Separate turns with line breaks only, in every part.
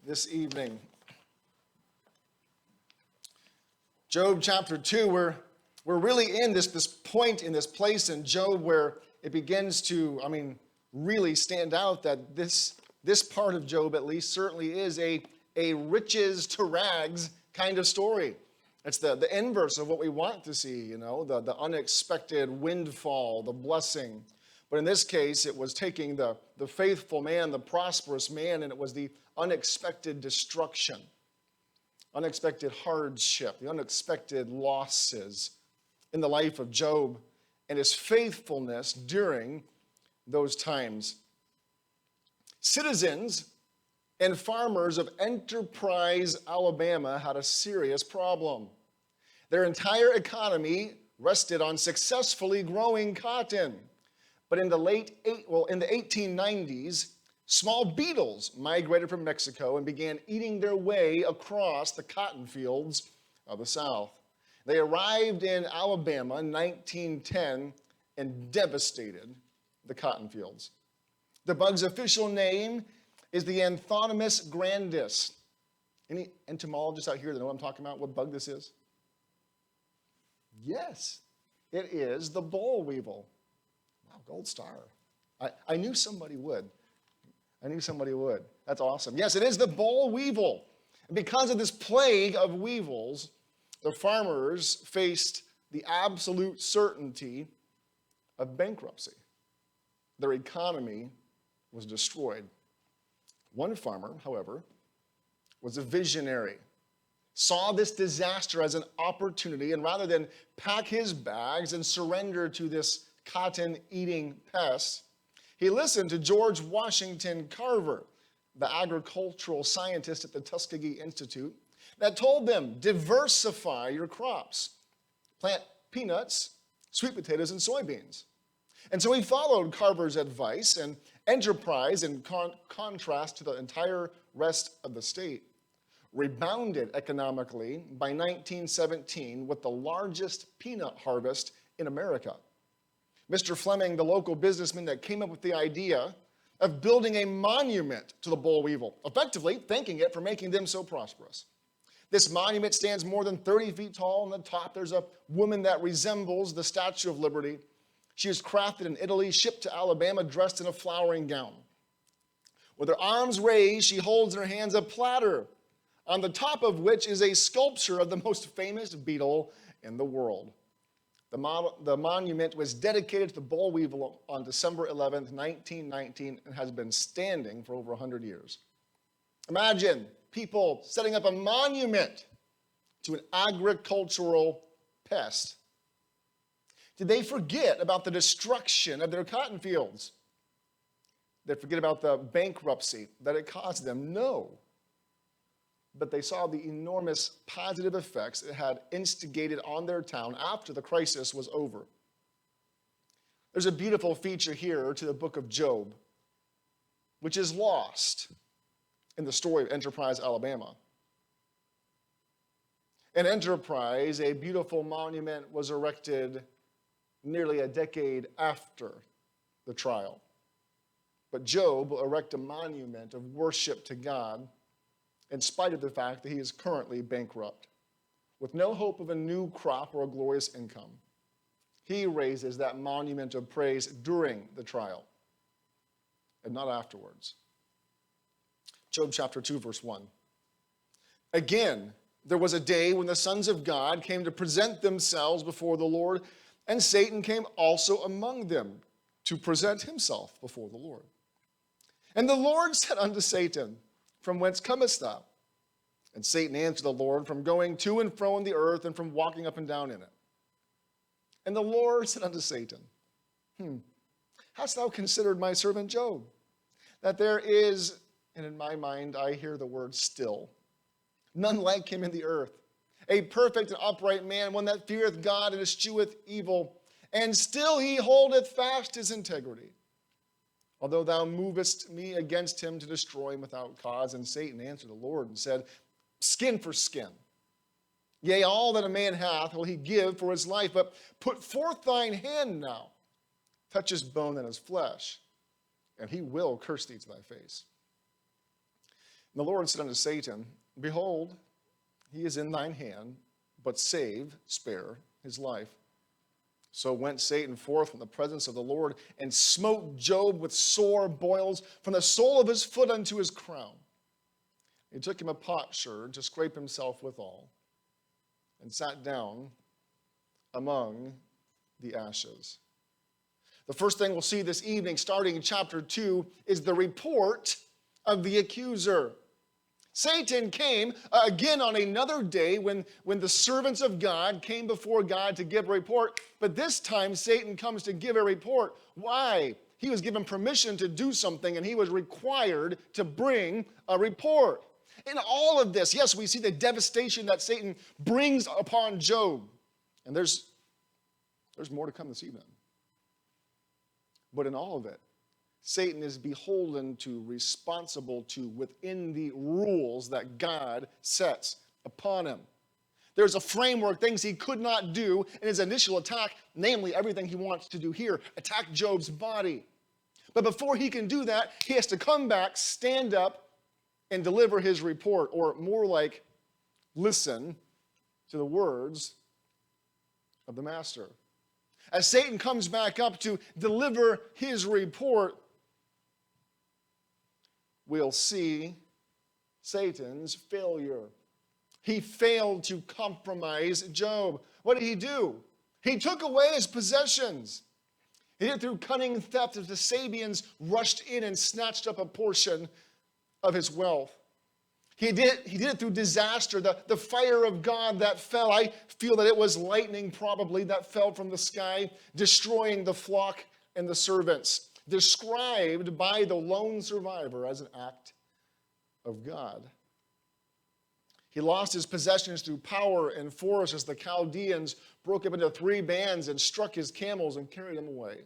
this evening. Job chapter 2, we're really in this point, in this place in Job where it begins to, really stand out that this part of Job at least certainly is a riches to rags kind of story. It's the inverse of what we want to see, the unexpected windfall, the blessing. But in this case, it was taking the faithful man, the prosperous man, and it was the unexpected destruction, unexpected hardship, the unexpected losses in the life of Job and his faithfulness during those times. Citizens and farmers of Enterprise, Alabama had a serious problem. Their entire economy rested on successfully growing cotton. But in the 1890s, small beetles migrated from Mexico and began eating their way across the cotton fields of the South. They arrived in Alabama in 1910 and devastated the cotton fields. The bug's official name is the Anthonymous grandis. Any entomologists out here that know what I'm talking about, what bug this is? Yes, it is the boll weevil. Wow, gold star. I knew somebody would. That's awesome. Yes, it is the boll weevil. And because of this plague of weevils, the farmers faced the absolute certainty of bankruptcy. Their economy was destroyed. One farmer, however, was a visionary, saw this disaster as an opportunity, and rather than pack his bags and surrender to this cotton-eating pest, he listened to George Washington Carver, the agricultural scientist at the Tuskegee Institute, that told them, diversify your crops. Plant peanuts, sweet potatoes, and soybeans. And so he followed Carver's advice, and Enterprise, in contrast to the entire rest of the state, rebounded economically by 1917 with the largest peanut harvest in America. Mr. Fleming, the local businessman that came up with the idea of building a monument to the boll weevil, effectively thanking it for making them so prosperous. This monument stands more than 30 feet tall. On the top, there's a woman that resembles the Statue of Liberty. She was crafted in Italy, shipped to Alabama, dressed in a flowering gown. With her arms raised, she holds in her hands a platter, on the top of which is a sculpture of the most famous beetle in the world. The monument was dedicated to the boll weevil on December 11th, 1919, and has been standing for over 100 years. Imagine people setting up a monument to an agricultural pest. Did they forget about the destruction of their cotton fields? Did they forget about the bankruptcy that it caused them? No. But they saw the enormous positive effects it had instigated on their town after the crisis was over. There's a beautiful feature here to the book of Job, which is lost in the story of Enterprise, Alabama. In Enterprise, a beautiful monument was erected nearly a decade after the trial. But Job will erect a monument of worship to God in spite of the fact that he is currently bankrupt, with no hope of a new crop or a glorious income. He raises that monument of praise during the trial and not afterwards. Job chapter 2, verse 1. Again, there was a day when the sons of God came to present themselves before the Lord, and Satan came also among them to present himself before the Lord. And the Lord said unto Satan, from whence comest thou? And Satan answered the Lord, from going to and fro in the earth and from walking up and down in it. And the Lord said unto Satan, hast thou considered my servant Job? That there is, and in my mind I hear the word still, none like him in the earth. A perfect and upright man, one that feareth God and escheweth evil, and still he holdeth fast his integrity. Although thou movest me against him to destroy him without cause. And Satan answered the Lord and said, skin for skin. Yea, all that a man hath will he give for his life. But put forth thine hand now, touch his bone and his flesh, and he will curse thee to thy face. The Lord said unto Satan, Behold, he is in thine hand, but spare his life. So went Satan forth from the presence of the Lord, and smote Job with sore boils from the sole of his foot unto his crown. He took him a potsherd to scrape himself withal, and sat down among the ashes. The first thing we'll see this evening, starting in chapter 2, is the report of the accuser. Satan came again on another day when the servants of God came before God to give a report. But this time, Satan comes to give a report. Why? He was given permission to do something, and he was required to bring a report. In all of this, yes, we see the devastation that Satan brings upon Job. And there's more to come this evening. But in all of it, Satan is beholden to, responsible to, within the rules that God sets upon him. There's a framework, things he could not do in his initial attack, namely everything he wants to do here, attack Job's body. But before he can do that, he has to come back, stand up, and deliver his report, or more like, listen to the words of the master. As Satan comes back up to deliver his report, we'll see Satan's failure. He failed to compromise Job. What did he do? He took away his possessions. He did it through cunning theft as the Sabeans rushed in and snatched up a portion of his wealth. He did it through disaster, the fire of God that fell. I feel that it was lightning probably that fell from the sky, destroying the flock and the servants, described by the lone survivor as an act of God. He lost his possessions through power and force as the Chaldeans broke up into 3 bands and struck his camels and carried him away.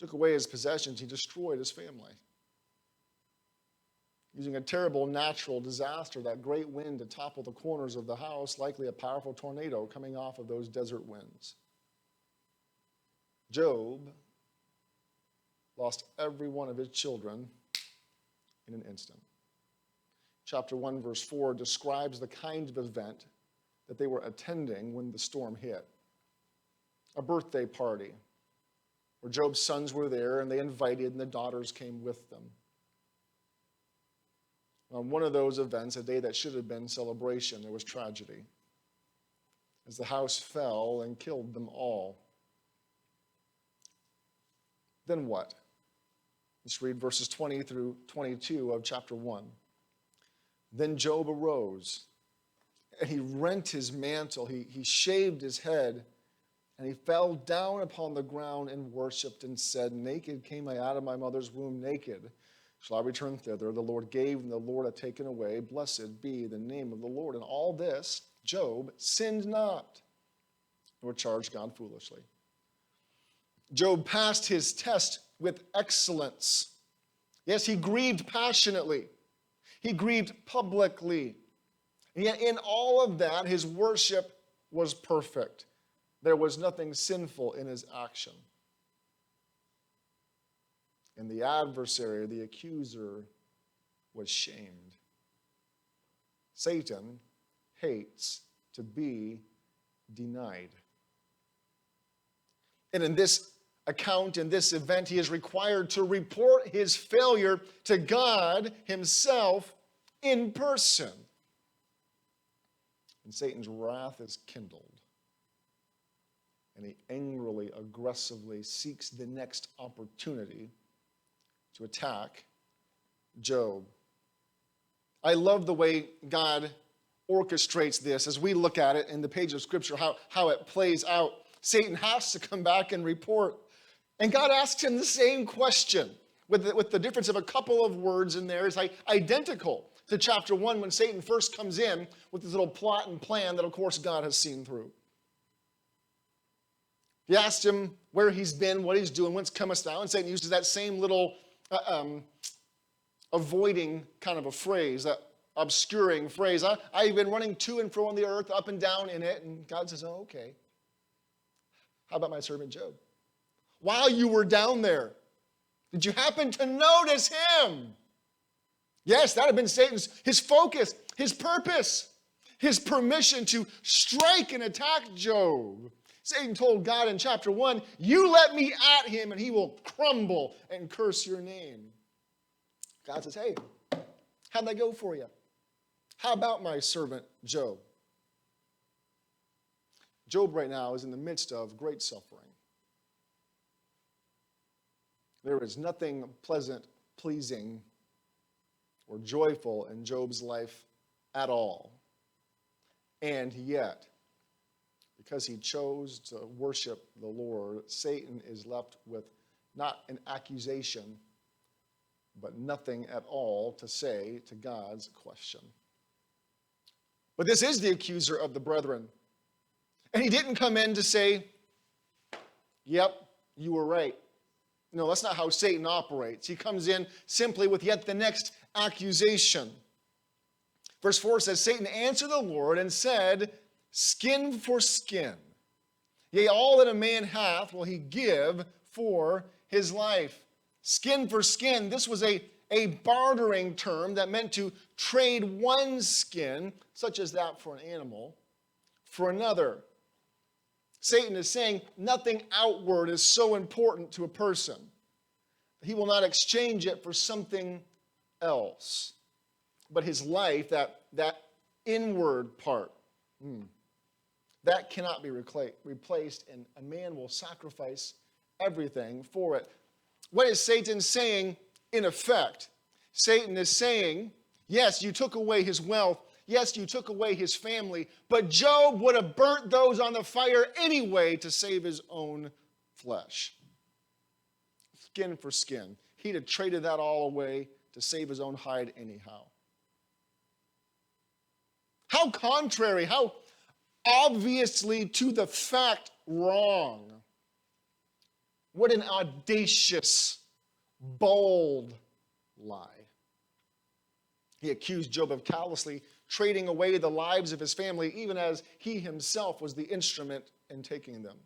Took away his possessions, he destroyed his family. Using a terrible natural disaster, that great wind to topple the corners of the house, likely a powerful tornado coming off of those desert winds. Job lost every one of his children in an instant. Chapter 1, verse 4 describes the kind of event that they were attending when the storm hit. A birthday party where Job's sons were there, and they invited, and the daughters came with them. On one of those events, a day that should have been celebration, there was tragedy, as the house fell and killed them all. Then what? Let's read verses 20 through 22 of chapter 1. Then Job arose, and he rent his mantle, he shaved his head, and he fell down upon the ground and worshipped and said, Naked came I out of my mother's womb, naked shall I return thither. The Lord gave, and the Lord hath taken away. Blessed be the name of the Lord. And all this, Job sinned not, nor charged God foolishly. Job passed his test with excellence. Yes, he grieved passionately. He grieved publicly. And yet in all of that, his worship was perfect. There was nothing sinful in his action. And the adversary, the accuser, was shamed. Satan hates to be denied. And in this account, in this event, he is required to report his failure to God himself in person. And Satan's wrath is kindled. And he angrily, aggressively seeks the next opportunity to attack Job. I love the way God orchestrates this as we look at it in the page of Scripture, how it plays out. Satan has to come back and report. And God asks him the same question with the difference of a couple of words in there. It's identical to chapter 1 when Satan first comes in with this little plot and plan that, of course, God has seen through. He asked him where he's been, what he's doing, whence comest thou? And Satan uses that same little avoiding kind of a phrase, that obscuring phrase. I've been running to and fro on the earth, up and down in it. And God says, oh, okay. How about my servant Job? While you were down there, did you happen to notice him? Yes, that had been his focus, his purpose, his permission to strike and attack Job. Satan told God in chapter 1, you let me at him and he will crumble and curse your name. God says, hey, how'd that go for you? How about my servant Job? Job right now is in the midst of great suffering. There is nothing pleasant, pleasing, or joyful in Job's life at all. And yet, because he chose to worship the Lord, Satan is left with not an accusation, but nothing at all to say to God's question. But this is the accuser of the brethren. And he didn't come in to say, yep, you were right. No, that's not how Satan operates. He comes in simply with yet the next accusation. Verse 4 says, Satan answered the Lord and said, skin for skin. Yea, all that a man hath will he give for his life. Skin for skin. This was a bartering term that meant to trade one skin, such as that for an animal, for another. Satan is saying nothing outward is so important to a person. He will not exchange it for something else. But his life, that inward part, that cannot be replaced, and a man will sacrifice everything for it. What is Satan saying in effect? Satan is saying, yes, you took away his wealth. Yes, you took away his family, but Job would have burnt those on the fire anyway to save his own flesh. Skin for skin. He'd have traded that all away to save his own hide anyhow. How contrary, how obviously to the fact wrong. What an audacious, bold lie. He accused Job of callously trading away the lives of his family, even as he himself was the instrument in taking them.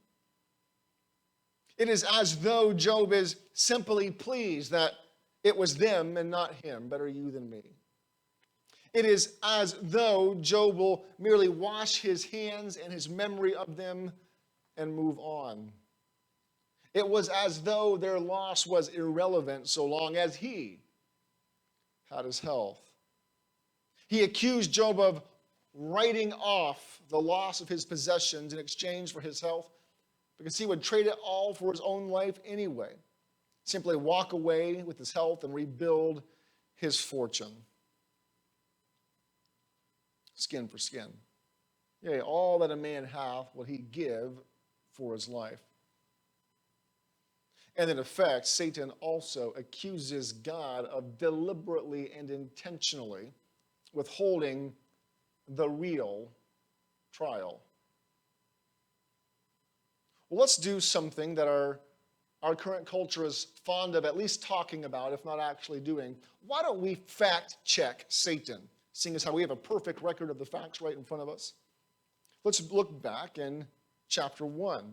It is as though Job is simply pleased that it was them and not him. Better you than me. It is as though Job will merely wash his hands and his memory of them and move on. It was as though their loss was irrelevant so long as he had his health. He accused Job of writing off the loss of his possessions in exchange for his health because he would trade it all for his own life anyway. Simply walk away with his health and rebuild his fortune. Skin for skin. Yea, all that a man hath will he give for his life. And in effect, Satan also accuses God of deliberately and intentionally withholding the real trial. Well, let's do something that our current culture is fond of at least talking about, if not actually doing. Why don't we fact check Satan, seeing as how we have a perfect record of the facts right in front of us? Let's look back in chapter 1,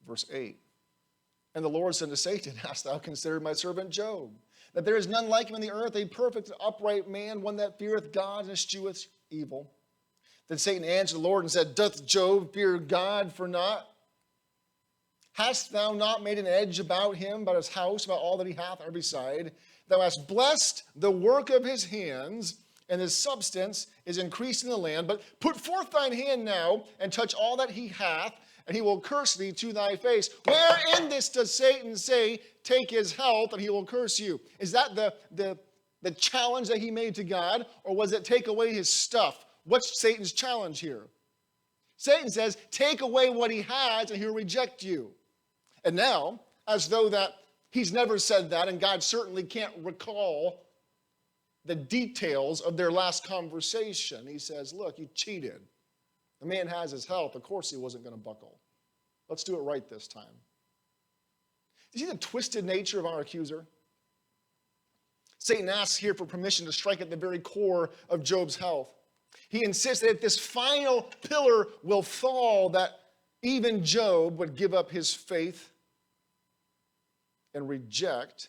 verse 8. And the Lord said to Satan, hast thou considered my servant Job, that there is none like him in the earth, a perfect and upright man, one that feareth God and escheweth evil? Then Satan answered the Lord and said, doth Job fear God for naught? Hast thou not made an edge about him, about his house, about all that he hath on every side? Thou hast blessed the work of his hands, and his substance is increased in the land. But put forth thine hand now, and touch all that he hath, and he will curse thee to thy face. Where in this does Satan say, take his health, and he will curse you? Is that the challenge that he made to God, or was it take away his stuff? What's Satan's challenge here? Satan says, take away what he has, and he'll reject you. And now, as though that he's never said that, and God certainly can't recall the details of their last conversation, he says, look, you cheated. The man has his health. Of course he wasn't going to buckle. Let's do it right this time. Do you see the twisted nature of our accuser? Satan asks here for permission to strike at the very core of Job's health. He insists that if this final pillar will fall, that even Job would give up his faith and reject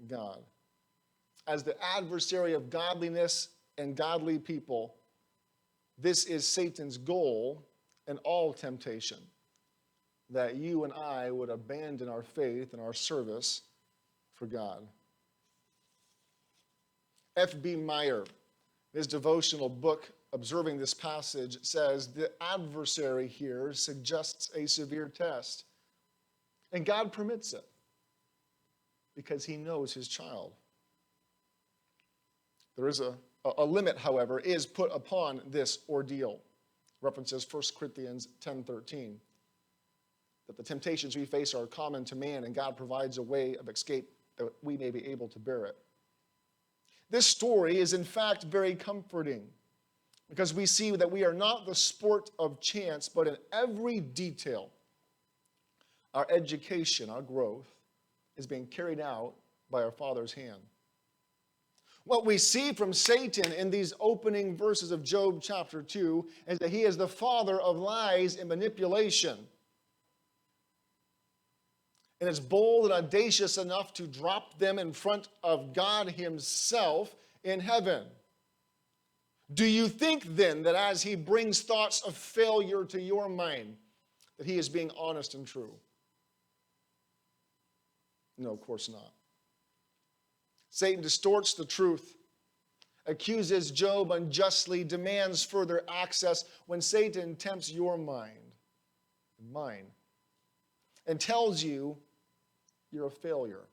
God. as the adversary of godliness and godly people, this is Satan's goal in all temptation, that you and I would abandon our faith and our service for God. F.B. Meyer, in his devotional book, Observing this Passage, says the adversary here suggests a severe test. And God permits it because he knows his child. There is a limit, however, is put upon this ordeal. References 1 Corinthians 10:13. That the temptations we face are common to man, and God provides a way of escape that we may be able to bear it. This story is in fact very comforting because we see that we are not the sport of chance, but in every detail, our education, our growth, is being carried out by our Father's hand. What we see from Satan in these opening verses of Job chapter 2 is that he is the father of lies and manipulation. And is bold and audacious enough to drop them in front of God himself in heaven. Do you think then that as he brings thoughts of failure to your mind, that he is being honest and true? No, of course not. Satan distorts the truth, accuses Job unjustly, demands further access when Satan tempts your mind and mine and tells you you're a failure.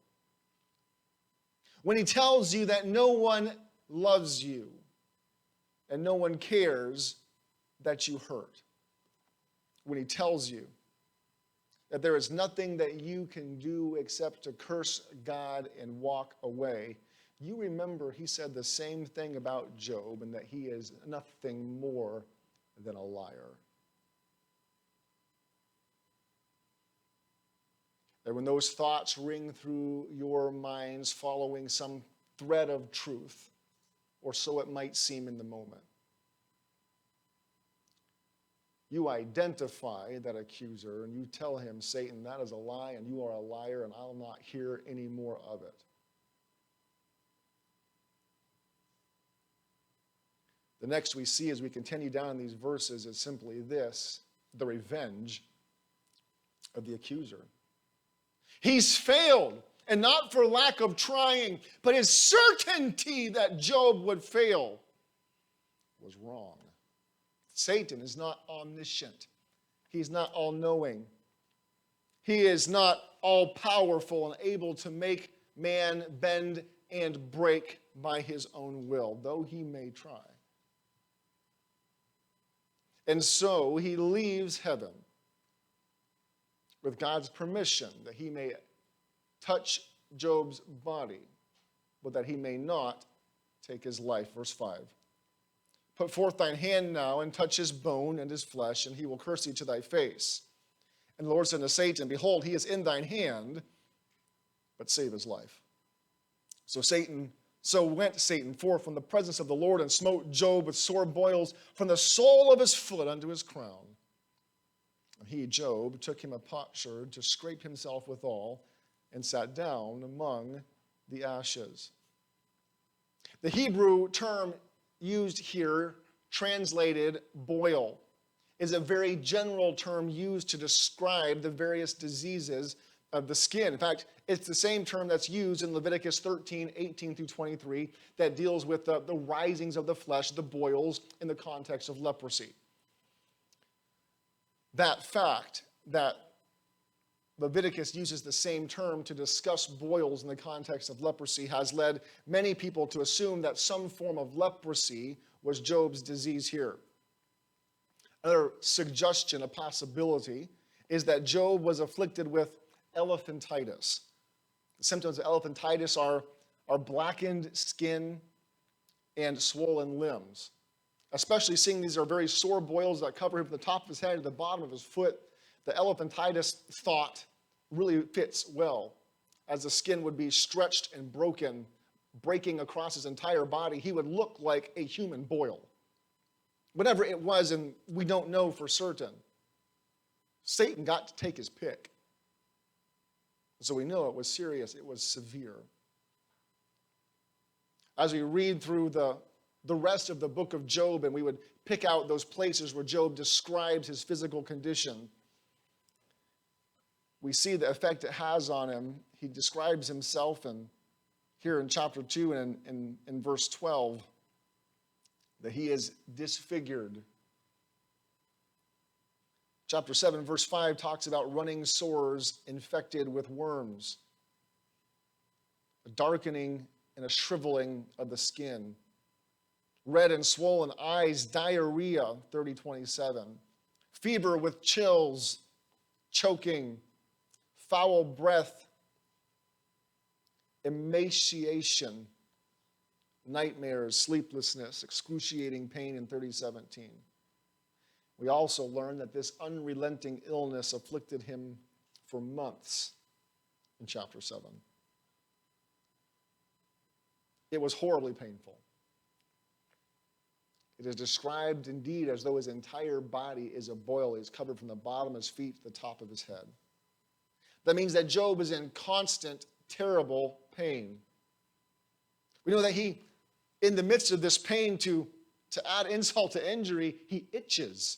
When he tells you that no one loves you and no one cares that you hurt. When he tells you that there is nothing that you can do except to curse God and walk away. You remember he said the same thing about Job, and that he is nothing more than a liar. That when those thoughts ring through your minds following some thread of truth, or so it might seem in the moment, you identify that accuser and you tell him, Satan, that is a lie and you are a liar and I'll not hear any more of it. The next we see as we continue down in these verses is simply this, the revenge of the accuser. He's failed, and not for lack of trying, but his certainty that Job would fail was wrong. Satan is not omniscient. He's not all-knowing. He is not all-powerful and able to make man bend and break by his own will, though he may try. And so he leaves heaven with God's permission that he may touch Job's body, but that he may not take his life. Verse 5. Put forth thine hand now, and touch his bone and his flesh, and he will curse thee to thy face. And the Lord said to Satan, Behold, he is in thine hand, but save his life. So went Satan forth from the presence of the Lord, and smote Job with sore boils from the sole of his foot unto his crown. And he, Job, took him a potsherd to scrape himself withal, and sat down among the ashes. The Hebrew term used here, translated boil, is a very general term used to describe the various diseases of the skin. In fact, it's the same term that's used in Leviticus 13, 18 through 23, that deals with the risings of the flesh, the boils, in the context of leprosy. That fact that Leviticus uses the same term to discuss boils in the context of leprosy has led many people to assume that some form of leprosy was Job's disease here. Another suggestion, a possibility, is that Job was afflicted with elephantitis. The symptoms of elephantitis are blackened skin and swollen limbs. Especially seeing these are very sore boils that cover him from the top of his head to the bottom of his foot. The elephantitis thought really fits well, as the skin would be stretched and broken, breaking across his entire body. He would look like a human boil. Whatever it was, and we don't know for certain, Satan got to take his pick. So we know it was serious, it was severe. as we read through the rest of the book of Job, and we would pick out those places where Job describes his physical condition, we see the effect it has on him. He describes himself, and here in chapter 2 and in verse 12, that he is disfigured. Chapter 7, verse 5 talks about running sores infected with worms, a darkening and a shriveling of the skin, red and swollen eyes, diarrhea, 30:27, fever with chills, choking, foul breath, emaciation, nightmares, sleeplessness, excruciating pain in 30:17. We also learn that this unrelenting illness afflicted him for months in chapter 7. It was horribly painful. It is described indeed as though his entire body is a boil. He's covered from the bottom of his feet to the top of his head. That means that Job is in constant, terrible pain. We know that he, in the midst of this pain, to add insult to injury, he itches.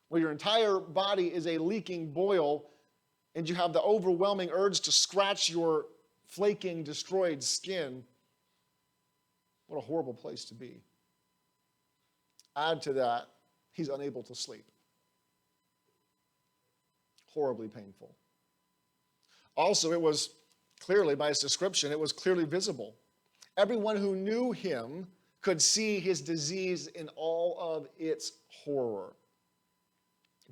Where your entire body is a leaking boil, and you have the overwhelming urge to scratch your flaking, destroyed skin. What a horrible place to be. Add to that, he's unable to sleep. Horribly painful. Also, it was clearly, by his description, it was clearly visible. Everyone who knew him could see his disease in all of its horror.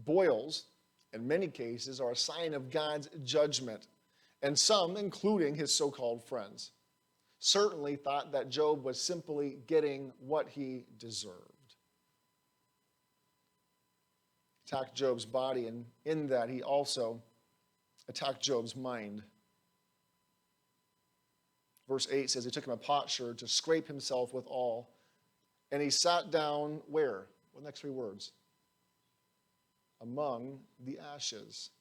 Boils, in many cases, are a sign of God's judgment, and some, including his so-called friends, certainly thought that Job was simply getting what he deserved. Attacked Job's body, and in that he also attacked Job's mind. Verse 8 says he took him a potsherd to scrape himself withal, and he sat down where? What next three words? Among the ashes.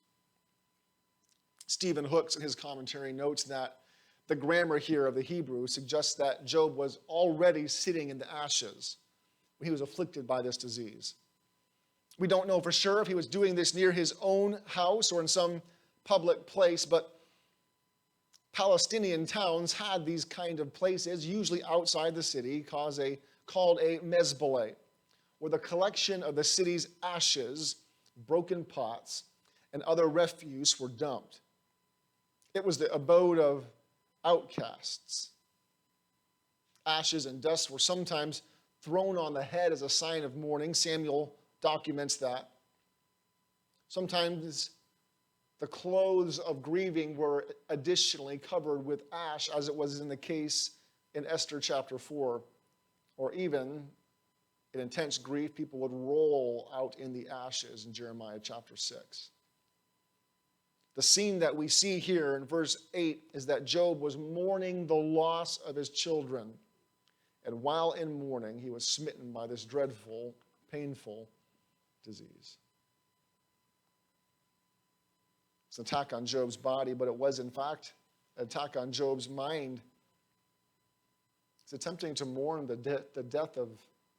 Stephen Hooks, in his commentary, notes that the grammar here of the Hebrew suggests that Job was already sitting in the ashes when he was afflicted by this disease. We don't know for sure if he was doing this near his own house or in some public place, but Palestinian towns had these kind of places, usually outside the city, called a mezboleh, where the collection of the city's ashes, broken pots, and other refuse were dumped. It was the abode of outcasts. Ashes and dust were sometimes thrown on the head as a sign of mourning. Samuel documents that. Sometimes the clothes of grieving were additionally covered with ash, as it was in the case in Esther chapter 4, or even in intense grief, people would roll out in the ashes in Jeremiah chapter 6. The scene that we see here in verse 8 is that Job was mourning the loss of his children. And while in mourning, he was smitten by this dreadful, painful disease. It's an attack on Job's body, but it was, in fact, an attack on Job's mind. It's attempting to mourn the death of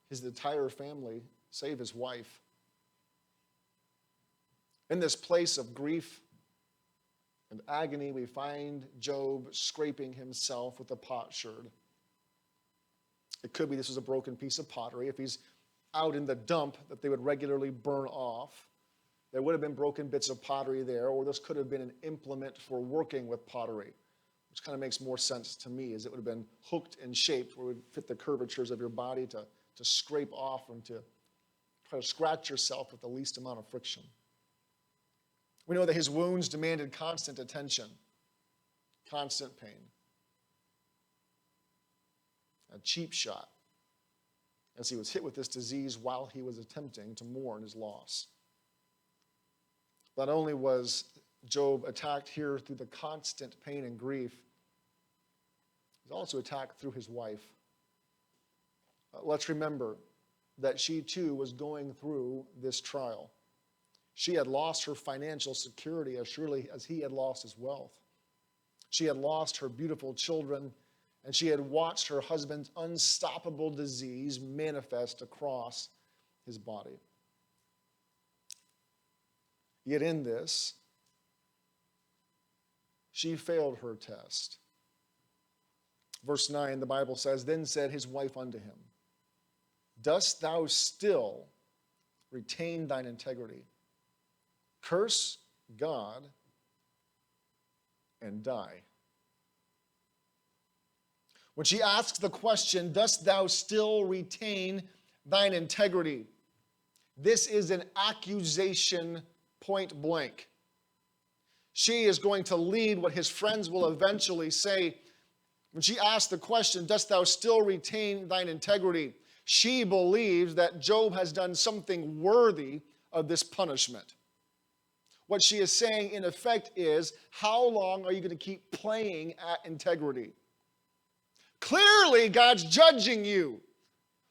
his entire family, save his wife. In this place of grief and agony, we find Job scraping himself with a potsherd. It could be this was a broken piece of pottery. If he's out in the dump that they would regularly burn off, there would have been broken bits of pottery there, or this could have been an implement for working with pottery, which kind of makes more sense to me, as it would have been hooked and shaped where it would fit the curvatures of your body to scrape off and to try to scratch yourself with the least amount of friction. We know that his wounds demanded constant attention, constant pain. A cheap shot, as he was hit with this disease while he was attempting to mourn his loss. Not only was Job attacked here through the constant pain and grief, he was also attacked through his wife. Let's remember that she too was going through this trial. She had lost her financial security as surely as he had lost his wealth. She had lost her beautiful children and she had watched her husband's unstoppable disease manifest across his body. Yet in this, she failed her test. Verse 9, the Bible says, "Then said his wife unto him, Dost thou still retain thine integrity? Curse God and die." When she asks the question, "Dost thou still retain thine integrity?" this is an accusation point blank. She is going to lead what his friends will eventually say. When she asks the question, "Dost thou still retain thine integrity?" she believes that Job has done something worthy of this punishment. What she is saying, in effect, is, how long are you going to keep playing at integrity? Clearly, God's judging you.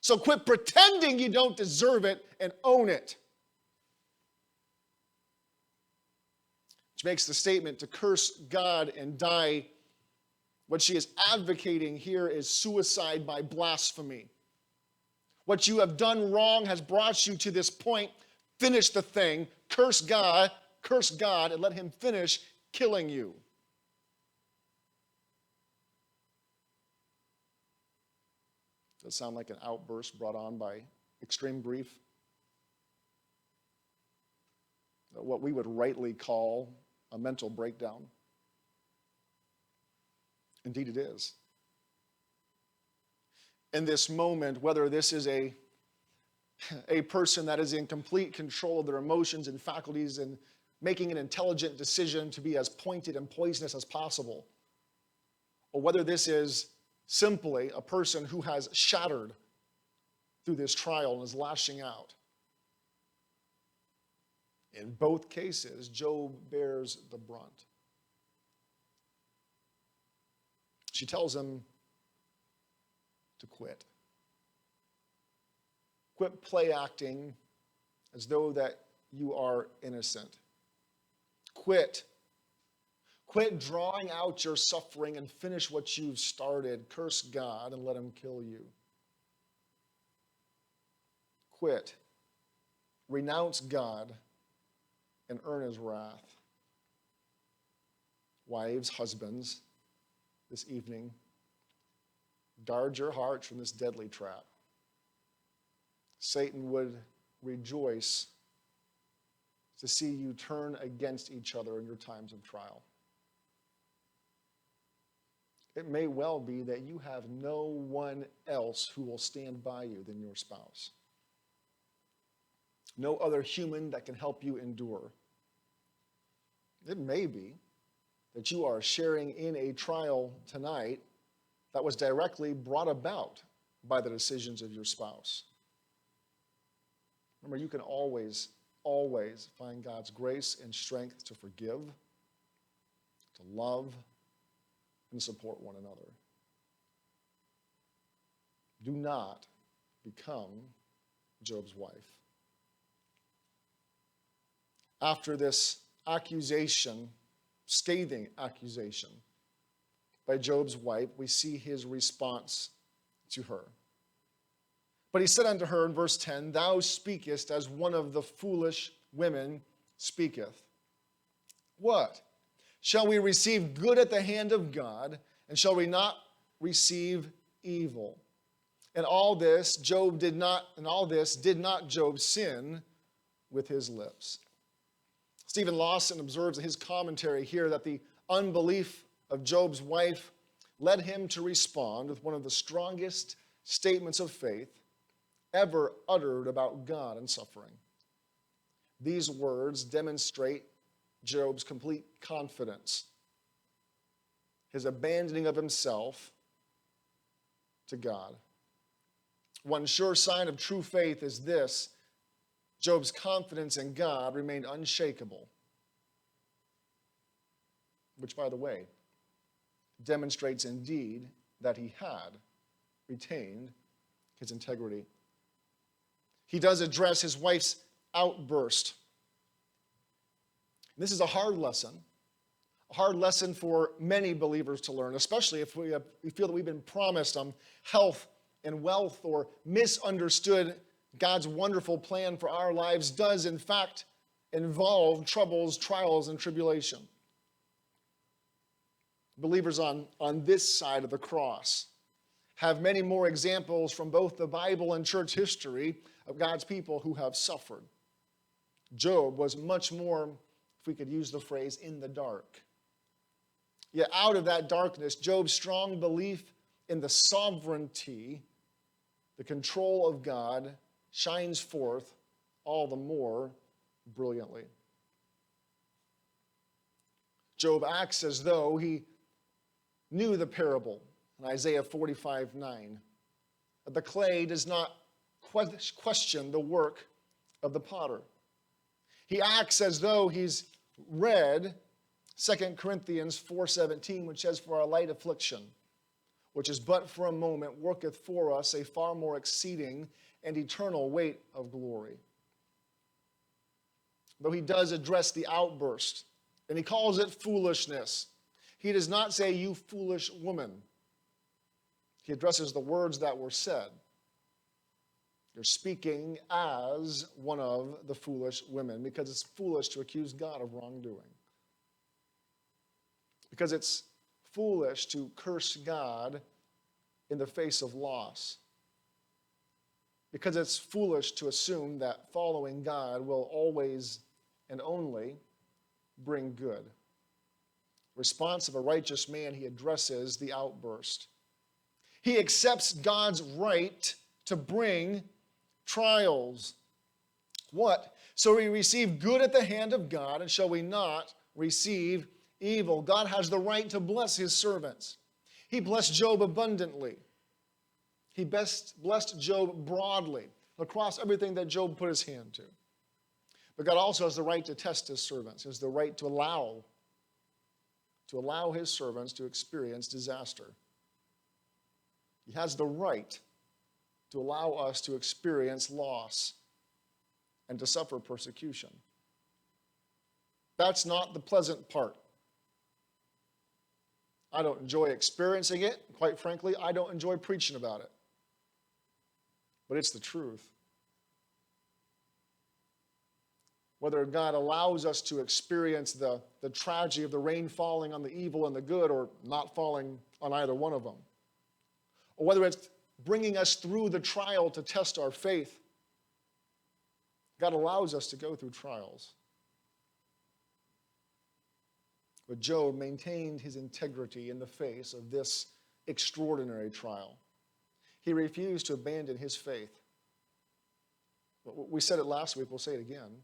So quit pretending you don't deserve it and own it. Which makes the statement to curse God and die. What she is advocating here is suicide by blasphemy. What you have done wrong has brought you to this point. Finish the thing. Curse God, and let him finish killing you. Does that sound like an outburst brought on by extreme grief? What we would rightly call a mental breakdown. Indeed, it is. In this moment, whether this is a person that is in complete control of their emotions and faculties and making an intelligent decision to be as pointed and poisonous as possible, or whether this is simply a person who has shattered through this trial and is lashing out. In both cases, Job bears the brunt. She tells him to quit. Quit play acting as though that you are innocent. Quit drawing out your suffering and finish what you've started. Curse God and let him kill you. Quit. Renounce God and earn his wrath. Wives, husbands, this evening, guard your hearts from this deadly trap. Satan would rejoice to see you turn against each other in your times of trial. It may well be that you have no one else who will stand by you than your spouse. No other human that can help you endure. It may be that you are sharing in a trial tonight that was directly brought about by the decisions of your spouse. Remember, you can always find God's grace and strength to forgive, to love, and support one another. Do not become Job's wife. After this accusation, scathing accusation by Job's wife, we see his response to her. But he said unto her in verse 10, "Thou speakest as one of the foolish women speaketh. What? Shall we receive good at the hand of God, and shall we not receive evil?" And all this did not Job sin with his lips. Stephen Lawson observes in his commentary here that the unbelief of Job's wife led him to respond with one of the strongest statements of faith ever uttered about God and suffering. These words demonstrate Job's complete confidence, his abandoning of himself to God. One sure sign of true faith is this: Job's confidence in God remained unshakable, which, by the way, demonstrates indeed that he had retained his integrity. He does address his wife's outburst. This is a hard lesson a hard lesson for many believers to learn, especially if we feel that we've been promised health and wealth or misunderstood God's wonderful plan for our lives does, in fact, involve troubles, trials, and tribulation. Believers on this side of the cross have many more examples from both the Bible and church history of God's people who have suffered. Job was much more, if we could use the phrase, in the dark. Yet out of that darkness, Job's strong belief in the sovereignty, the control of God, shines forth all the more brilliantly. Job acts as though he knew the parable in Isaiah 45:9. The clay does not question the work of the potter. He acts as though he's read 2 Corinthians 4:17, which says, "For our light affliction, which is but for a moment, worketh for us a far more exceeding and eternal weight of glory." Though he does address the outburst, and he calls it foolishness, he does not say, "You foolish woman." He addresses the words that were said. You're speaking as one of the foolish women, because it's foolish to accuse God of wrongdoing. Because it's foolish to curse God in the face of loss. Because it's foolish to assume that following God will always and only bring good. Response of a righteous man, he addresses the outburst. He accepts God's right to bring trials. What? So we receive good at the hand of God, and shall we not receive evil? God has the right to bless his servants. He blessed Job abundantly. He blessed Job broadly across everything that Job put his hand to. But God also has the right to test his servants. He has the right to allow his servants to experience disaster. He has the right to allow us to experience loss and to suffer persecution. That's not the pleasant part. I don't enjoy experiencing it. Quite frankly, I don't enjoy preaching about it. But it's the truth. Whether God allows us to experience the tragedy of the rain falling on the evil and the good, or not falling on either one of them, or whether it's bringing us through the trial to test our faith, God allows us to go through trials. But Job maintained his integrity in the face of this extraordinary trial. He refused to abandon his faith. We said it last week, we'll say it again.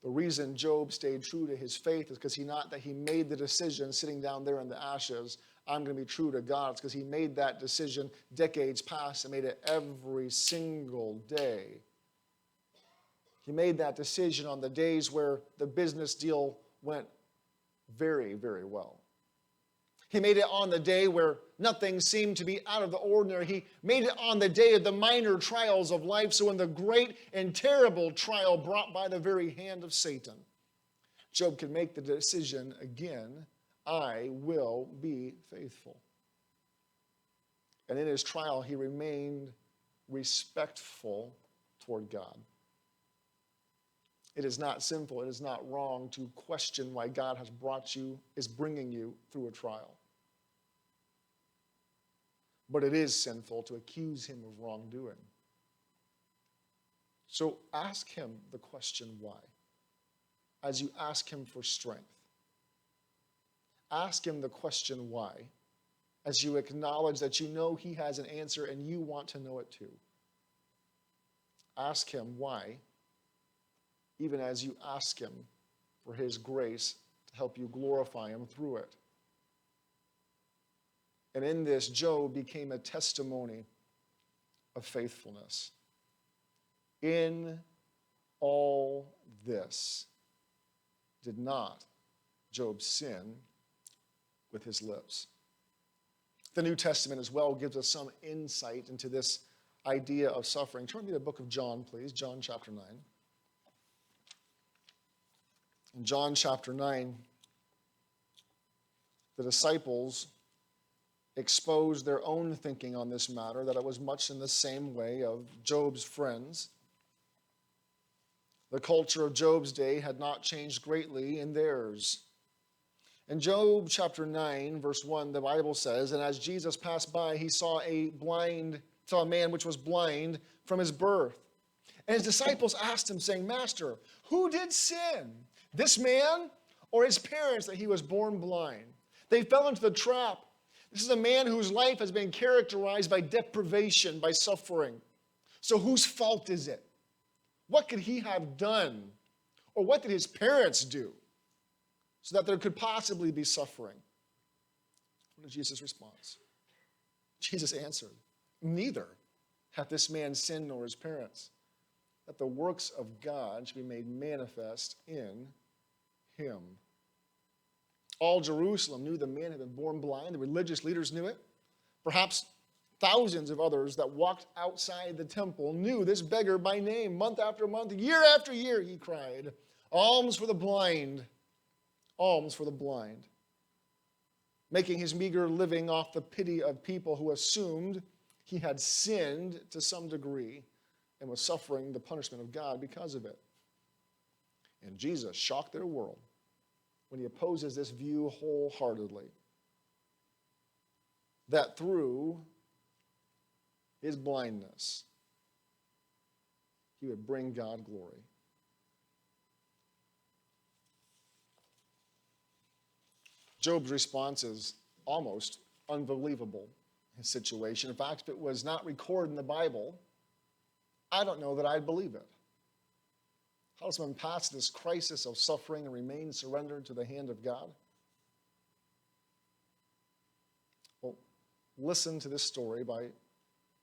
The reason Job stayed true to his faith is because he made the decision sitting down there in the ashes, I'm going to be true to God. It's because he made that decision decades past and made it every single day. He made that decision on the days where the business deal went very, very well. He made it on the day where nothing seemed to be out of the ordinary. He made it on the day of the minor trials of life. So in the great and terrible trial brought by the very hand of Satan, Job could make the decision again, I will be faithful. And in his trial, he remained respectful toward God. It is not sinful, it is not wrong to question why God is bringing you through a trial. But it is sinful to accuse him of wrongdoing. So ask him the question why, as you ask him for strength. Ask him the question why, as you acknowledge that you know he has an answer and you want to know it too. Ask him why, even as you ask him for his grace to help you glorify him through it. And in this, Job became a testimony of faithfulness. In all this, did not Job sin with his lips. The New Testament as well gives us some insight into this idea of suffering. Turn to the book of John, please, John chapter 9. In John chapter 9, The disciples exposed their own thinking on this matter, that it was much in the same way of Job's friends. The culture of Job's day had not changed greatly in theirs. In Job chapter 9, verse 1, the Bible says, "And as Jesus passed by, he saw a man which was blind from his birth. And his disciples asked him, saying, 'Master, who did sin, this man or his parents, that he was born blind?' They fell into the trap. This is a man whose life has been characterized by deprivation, by suffering. So whose fault is it? What could he have done? Or what did his parents do so that there could possibly be suffering?" What is Jesus' response? Jesus answered, "Neither hath this man sinned nor his parents, that the works of God should be made manifest in him." All Jerusalem knew the man had been born blind. The religious leaders knew it. Perhaps thousands of others that walked outside the temple knew this beggar by name. Month after month, year after year, he cried, "Alms for the blind, alms for the blind," making his meager living off the pity of people who assumed he had sinned to some degree and was suffering the punishment of God because of it. And Jesus shocked their world when he opposes this view wholeheartedly, that through his blindness, he would bring God glory. Job's response is almost unbelievable, his situation. In fact, if it was not recorded in the Bible, I don't know that I'd believe it. How does one pass this crisis of suffering and remain surrendered to the hand of God? Well, listen to this story by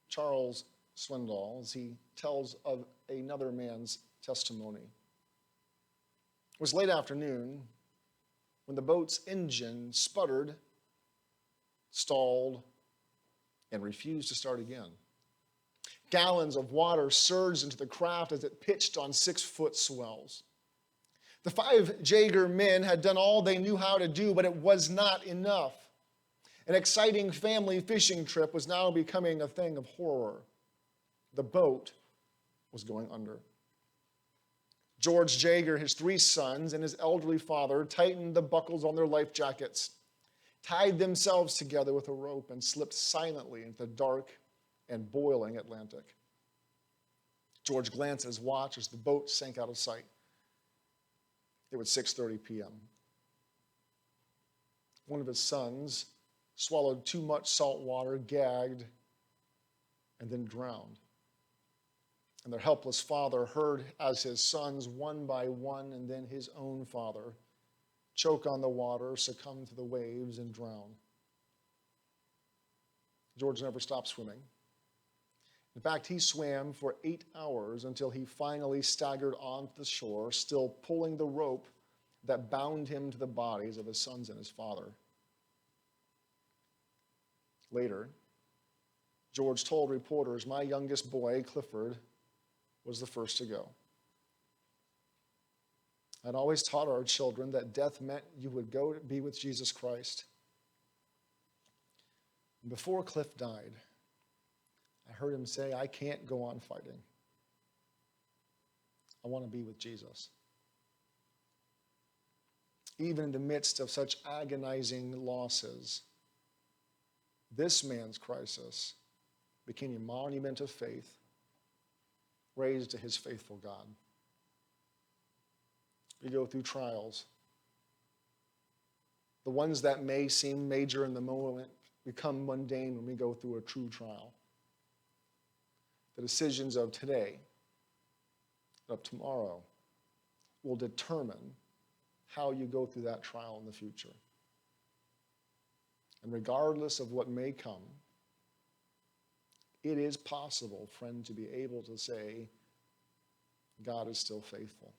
Charles Swindoll as he tells of another man's testimony. It was late afternoon when the boat's engine sputtered, stalled, and refused to start again. Gallons of water surged into the craft as it pitched on 6-foot swells. The 5 Jaeger men had done all they knew how to do, but it was not enough. An exciting family fishing trip was now becoming a thing of horror. The boat was going under. George Jaeger, his 3 sons, and his elderly father tightened the buckles on their life jackets, tied themselves together with a rope, and slipped silently into the dark and boiling Atlantic. George glanced at his watch as the boat sank out of sight. It was 6:30 p.m. One of his sons swallowed too much salt water, gagged, and then drowned. And their helpless father heard as his sons, one by one, and then his own father, choke on the water, succumb to the waves, and drown. George never stopped swimming. In fact, he swam for 8 hours until he finally staggered onto the shore, still pulling the rope that bound him to the bodies of his sons and his father. Later, George told reporters, "My youngest boy, Clifford, was the first to go. I'd always taught our children that death meant you would go to be with Jesus Christ." And before Cliff died, I heard him say, "I can't go on fighting. I want to be with Jesus." Even in the midst of such agonizing losses, this man's crisis became a monument of faith raised to his faithful God. We go through trials. The ones that may seem major in the moment become mundane when we go through a true trial. The decisions of today, of tomorrow, will determine how you go through that trial in the future. And regardless of what may come, it is possible, friend, to be able to say, God is still faithful.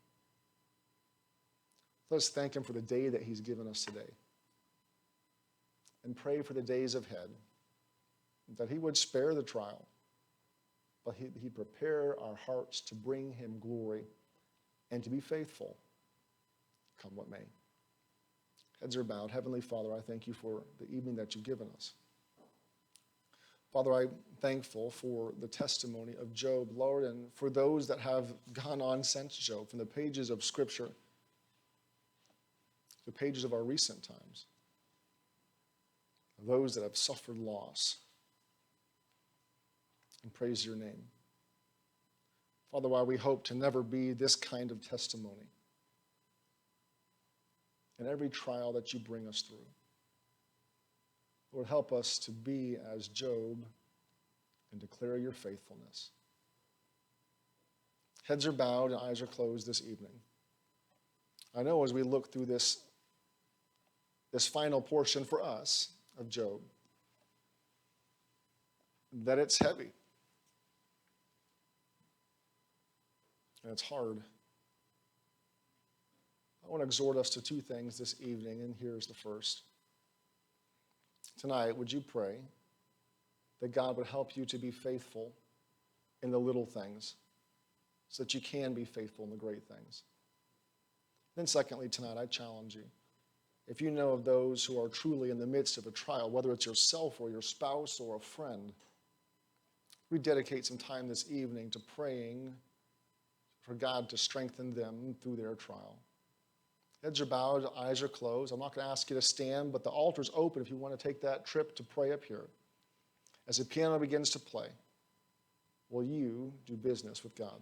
Let's thank him for the day that he's given us today. And pray for the days ahead, that he would spare the trial, but he'd prepare our hearts to bring him glory and to be faithful, come what may. Heads are bowed. Heavenly Father, I thank you for the evening that you've given us. Father, I'm thankful for the testimony of Job, Lord, and for those that have gone on since Job, from the pages of Scripture, the pages of our recent times, those that have suffered loss, and praise your name. Father, while we hope to never be this kind of testimony in every trial that you bring us through, Lord, help us to be as Job and declare your faithfulness. Heads are bowed and eyes are closed this evening. I know as we look through this final portion for us of Job, that it's heavy. And it's hard. I want to exhort us to two things this evening, and here's the first. Tonight, would you pray that God would help you to be faithful in the little things so that you can be faithful in the great things? Then secondly, tonight, I challenge you. If you know of those who are truly in the midst of a trial, whether it's yourself or your spouse or a friend, we dedicate some time this evening to praying for God to strengthen them through their trial. Heads are bowed, eyes are closed. I'm not going to ask you to stand, but the altar's open if you want to take that trip to pray up here. As the piano begins to play, will you do business with God?